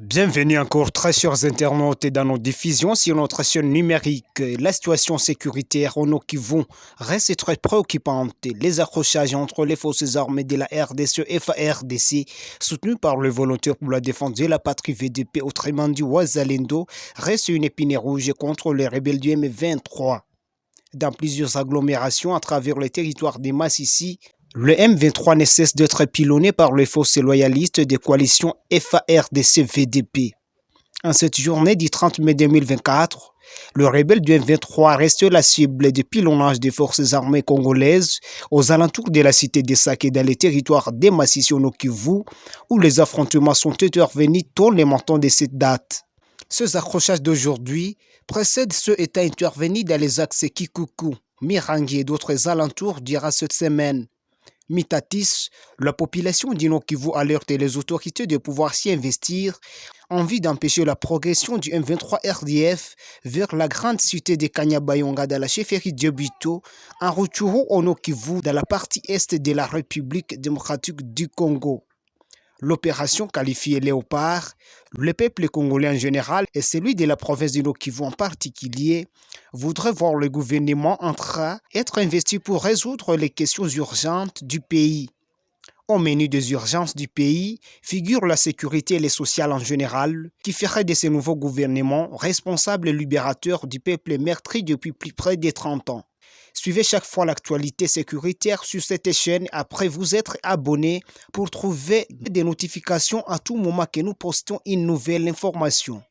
Bienvenue encore très chers internautes dans nos diffusions sur notre chaîne numérique. La situation sécuritaire au Nord Kivu reste très préoccupante. Les accrochages entre les forces armées de la RDC et FARDC, soutenus par le volontaire pour la défense de la patrie VDP, autrement dit Wazalendo, restent une épine rouge contre les rebelles du M23. Dans plusieurs agglomérations à travers le territoire des Massissi, le M23 ne cesse d'être pilonné par les forces loyalistes des coalitions FARDC-VDP. En cette journée du 30 mai 2024, le rebelle du M23 reste la cible du pilonnage des forces armées congolaises aux alentours de la cité de Sake dans les territoires des Massissi au Kivu, où les affrontements sont intervenus tôt le matin de cette date. Ces accrochages d'aujourd'hui précèdent ceux étant intervenus dans les axes Kikuku, Mirangi et d'autres alentours durant cette semaine. Mitatis, la population du Nord Kivu alerte les autorités de pouvoir s'y investir en vue d'empêcher la progression du M23 RDF vers la grande cité de Kanyabayonga dans la chefferie d'Yobito, en retour au Nord Kivu dans la partie est de la République démocratique du Congo. L'opération qualifiée Léopard, le peuple congolais en général et celui de la province du Nord Kivu en particulier voudrait voir le gouvernement être investi pour résoudre les questions urgentes du pays. Au menu des urgences du pays figure la sécurité et le social en général, qui ferait de ce nouveau gouvernement responsable et libérateur du peuple meurtri depuis plus près de 30 ans. Suivez chaque fois l'actualité sécuritaire sur cette chaîne après vous être abonné pour trouver des notifications à tout moment que nous postons une nouvelle information.